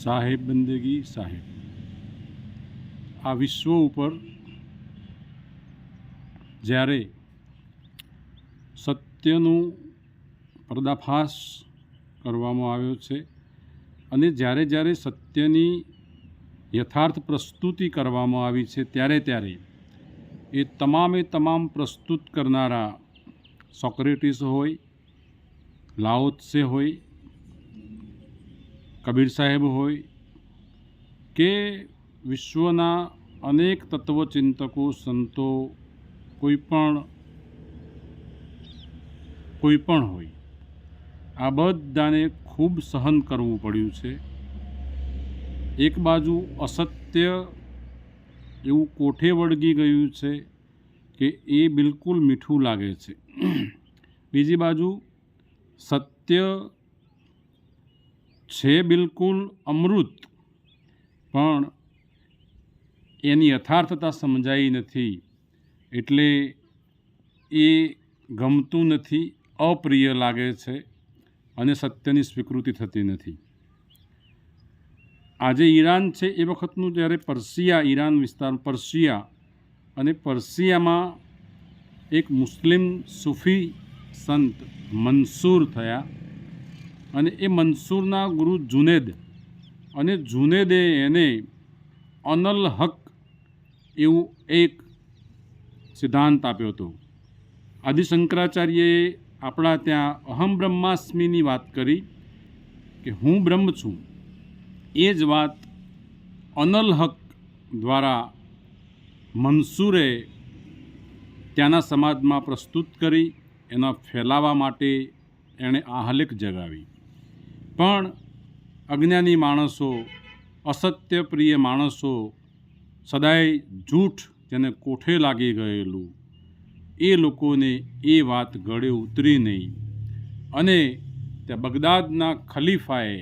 સાહેબ બંદગી સાહેબ આ વિશ્વ ઉપર જ્યારે સત્યનું પર્દાફાશ કરવામાં આવ્યો છે અને જ્યારે જ્યારે સત્યની યથાર્થ પ્રસ્તુતિ કરવામાં આવી છે ત્યારે એ તમામ પ્રસ્તુત કરનારા સોક્રેટિસ હોય, લાઓ ત્સે હોય, કબીર સાહેબ હોય કે વિશ્વના અનેક તત્વચિંતકો, સંતો, કોઈ પણ હોય, આ બધાને ખૂબ સહન કરવું પડ્યું છે. એક બાજુ અસત્ય એવું કોઠે વળગી ગયું છે કે એ બિલકુલ મીઠું લાગે છે. બીજી બાજુ સત્ય છે બિલકુલ અમૃત, પણ એની યથાર્થતા સમજાઈ નથી એટલે એ ગમતું નથી, અપ્રિય લાગે છે અને સત્યની સ્વીકૃતિ થતી નથી. આજે ઈરાન છે એ વખતનું જ્યારે પર્શિયા, ઈરાન વિસ્તાર પર્શિયા, અને પર્શિયામાં એક મુસ્લિમ સૂફી સંત મંસૂર થયા અને એ મંસૂરના ગુરુ જુનેદ, અને જુનેદે એને અનલ હક એવું એક સિદ્ધાંત આપ્યો હતો. આદિ શંકરાચાર્યએ આપણા ત્યાં અહમ બ્રહ્માસ્મિની વાત કરી કે હું બ્રહ્મ છું. એ જ વાત અનલ હક દ્વારા મંસૂરે ત્યાંના સમાજમાં પ્રસ્તુત કરી. એના ફેલાવા માટે એણે આહલેખ જગાવી. પણ અજ્ઞાની માણસો, અસત્ય પ્રિય માણસો, સદાય જૂઠ જેને કોઠે લાગી ગયેલું, એ લોકોને એ વાત ગળે ઉતરી નહીં અને ત્યાં બગદાદના ખલીફાએ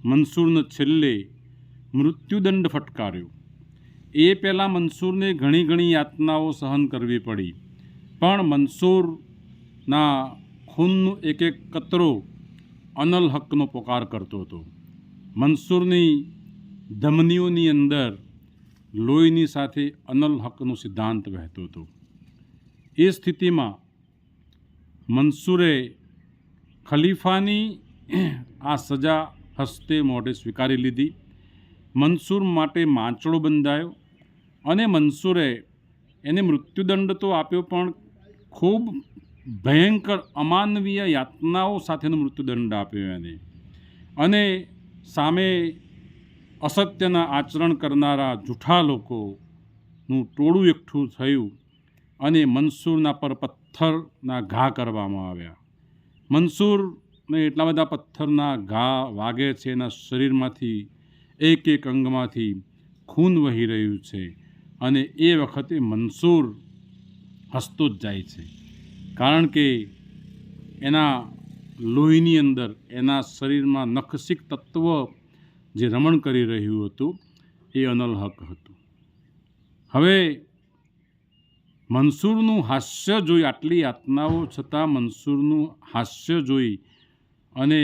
મંસૂરને છેલ્લે મૃત્યુદંડ ફટકાર્યો. એ પહેલાં મંસૂરને ઘણી યાતનાઓ સહન કરવી પડી, પણ મંસૂરના ખૂનનું એક કતરો અનલ હકનો પોકાર કરતો હતો. મંસૂરની ધમનીઓની અંદર લોહીની સાથે અનલ હકનો સિદ્ધાંત વહેતો હતો. એ સ્થિતિમાં મંસૂરે ખલીફાની આ સજા હસ્તે મોઢે સ્વીકારી લીધી. મંસૂર માટે માંચડો બંધાયો અને મંસૂરે એને મૃત્યુદંડ તો આપ્યો, પણ ખૂબ ભયંકર અમાનવીય યાતનાઓ સાથેનો મૃત્યુદંડ આપ્યો એને. અને સામે અસત્યના આચરણ કરનારા જૂઠા લોકોનું ટોળું એકઠું થયું અને મંસૂરના પર પથ્થરના ઘા કરવામાં આવ્યા. મંસૂરને એટલા બધા પથ્થરના ઘા વાગે છે, એના શરીરમાંથી એક અંગમાંથી ખૂન વહી રહ્યું છે અને એ વખતે મંસૂર હસતો જ જાય છે, કારણ કે એના લોહીની અંદર, એના શરીરમાં નખસિક તત્વ જે રમણ કરી રહ્યું હતું એ અનલ હક હતું. હવે મંસૂરનું હાસ્ય જોઈ, આટલી યાતનાઓ છતાં મંસૂરનું હાસ્ય જોઈ અને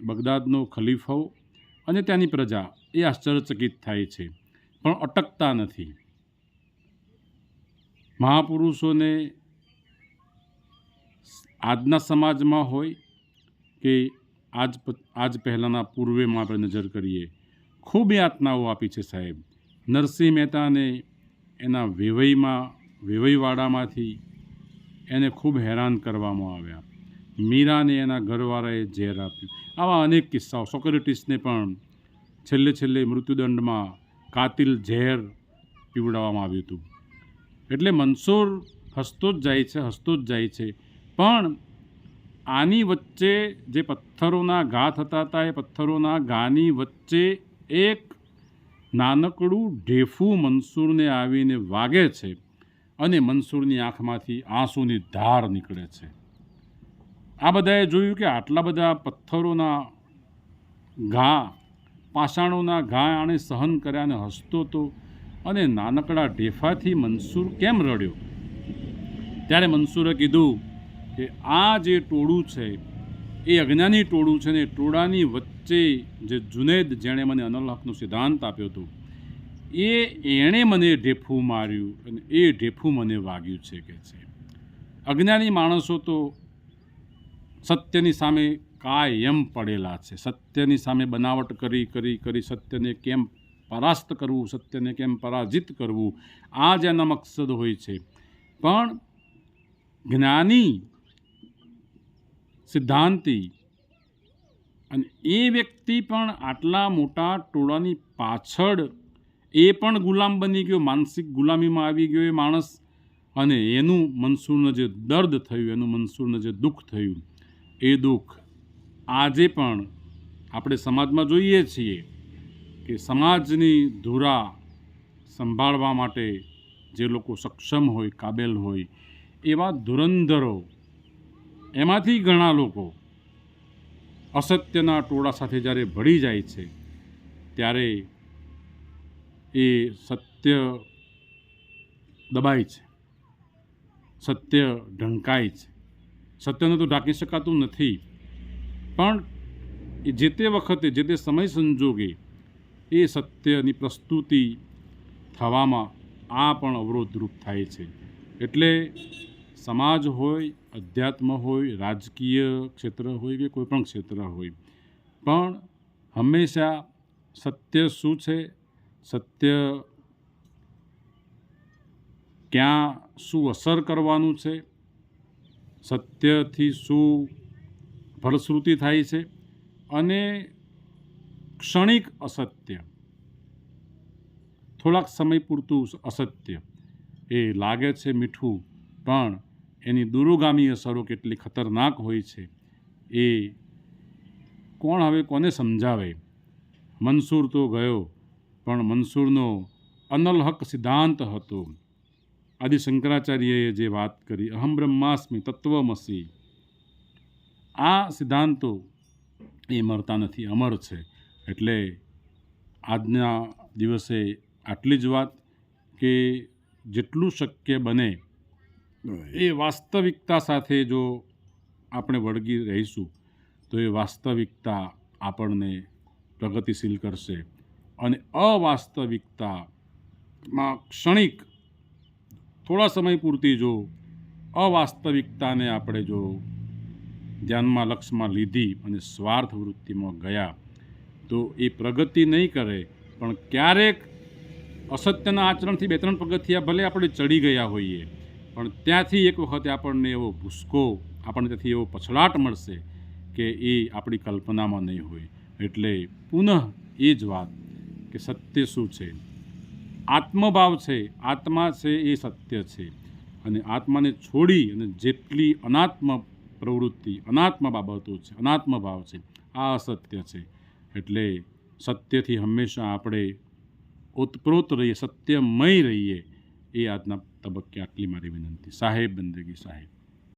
બગદાદનો ખલીફો અને ત્યાંની પ્રજા એ આશ્ચર્યચકિત થાય છે, પણ અટકતા નથી. મહાપુરુષોને આજના સમાજમાં હોય કે આજ પહેલાંના પૂર્વેમાં આપણે નજર કરીએ, ખૂબ યાતનાઓ આપી છે સાહેબ. નરસિંહ મહેતાને એના વેવઈવાડામાંથી એને ખૂબ હેરાન કરવામાં આવ્યા. મીરાને એના ઘરવાળાએ ઝેર આપ્યું. આવા અનેક કિસ્સાઓ. સોક્રેટિસને પણ છેલ્લે મૃત્યુદંડમાં કાતિલ ઝેર પીવડાવવામાં આવ્યું હતું. એટલે મંસૂર હસતો જ જાય છે. પણ આની વચ્ચે જે પથ્થરોના ઘા થતા હતા, એ પથ્થરોના ઘાની વચ્ચે એક નાનકડું ઢેફું મંસૂરને આવીને વાગે છે અને મંસૂરની આંખમાંથી આંસુની ધાર નીકળે છે. આ બધાએ જોયું કે આટલા બધા પથ્થરોના ઘા, પાષાણોના ઘા આણે સહન કર્યા અને હસતો હતો, અને નાનકડા ઢેફાથી મંસૂર કેમ રડ્યો? ત્યારે મંસૂરે કીધું કે આ જે ટોળું છે એ અજ્ઞાની ટોળું છે ને એ ટોળાની વચ્ચે જે જુનેદ જેણે મને અનલ હકનો સિદ્ધાંત આપ્યો હતો એણે મને ઢેફું માર્યું અને એ ઢેફું મને વાગ્યું છે કે છે. અજ્ઞાની માણસો તો સત્યની સામે કાયમ પડેલા છે. સત્યની સામે બનાવટ કરી કરી કરી સત્યને કેમ પરાસ્ત કરવું, સત્યને કેમ પરાજિત કરવું, આ જ એના મકસદ હોય છે. પણ જ્ઞાની સિદ્ધાંતી અને એ વ્યક્તિ પણ આટલા મોટા ટોળાની પાછળ એ પણ ગુલામ બની ગયો, માનસિક ગુલામીમાં આવી ગયો એ માણસ, અને એનું મંસૂરને જે દર્દ થયું, એનું મંસૂરને જે દુઃખ થયું, એ દુઃખ આજે પણ આપણે સમાજમાં જોઈએ છીએ કે સમાજની ધુરા સંભાળવા માટે જે લોકો સક્ષમ હોય, કાબેલ હોય, એવા ધુરંધરો, એમાંથી ઘણા લોકો અસત્યના ટોળા સાથે જ્યારે ભળી જાય છે ત્યારે એ સત્ય દબાય છે, સત્ય ઢંકાય છે. સત્યને તો ઢાંકી શકાતું નથી, પણ એ જે તે વખતે જે તે સમય સંજોગે એ સત્યની પ્રસ્તુતિ થવામાં આ પણ અવરોધરૂપ થાય છે. એટલે સમાજ હોય, અધ્યાત્મ હોય, રાજકીય ક્ષેત્ર હોય કે કોઈ પણ ક્ષેત્ર હોય, પણ હંમેશા સત્ય શું છે, સત્ય ક્યાં શું અસર કરવાનું છે, સત્યથી શું ફલશ્રુતિ થાય છે, અને ક્ષણિક અસત્ય, થોડાક સમય પૂરતું અસત્ય, એ લાગે છે મીઠું પણ એની દૂરોગામી અસરો કેટલી ખતરનાક હોય છે એ કોણ હવે કોને સમજાવે. મંસૂર તો ગયો, પણ મંસૂરનો અનલ હક સિદ્ધાંત હતો. આદિ શંકરાચાર્યએ જે વાત કરી, અહમ બ્રહ્માસ્મિ તત્વમસી, આ સિદ્ધાંતો એ મરતા નથી, અમર છે. એટલે આજના દિવસે આટલી જ વાત કે જેટલું શક્ય બને એ વાસ્તવિકતા સાથે જો આપણે વળગી રહીશું તો એ વાસ્તવિકતા આપણને પ્રગતિશીલ કરશે, અને અવાસ્તવિકતામાં ક્ષણિક થોડા સમય પૂરતી જો અવાસ્તવિકતાને આપણે જો ધ્યાનમાં લક્ષમાં લીધી અને સ્વાર્થ વૃત્તિમાં ગયા તો એ પ્રગતિ નહીં કરે, પણ ક્યારેક અસત્યના આચરણથી 2-3 પગથિયા ભલે આપણે ચડી ગયા હોઈએ, પણ ત્યાંથી એક વખતે આપણને એવો ભૂસકો, આપણને ત્યાંથી એવો પછડાટ મળશે કે એ આપણી કલ્પનામાં નહીં હોય. એટલે પુનઃ એ જ વાત કે સત્ય શું છે, આત્મભાવ છે, આત્મા છે એ સત્ય છે, અને આત્માને છોડી અને જેટલી અનાત્મ પ્રવૃત્તિ, અનાત્મ બાબતો છે, અનાત્મ ભાવ છે, આ અસત્ય છે. એટલે સત્યથી હંમેશા આપણે ઓતપ્રોત રહીએ, સત્યમય રહીએ, એ આજના તબક્કે આટલી મારી વિનંતી. સાહેબ બંદગી સાહેબ.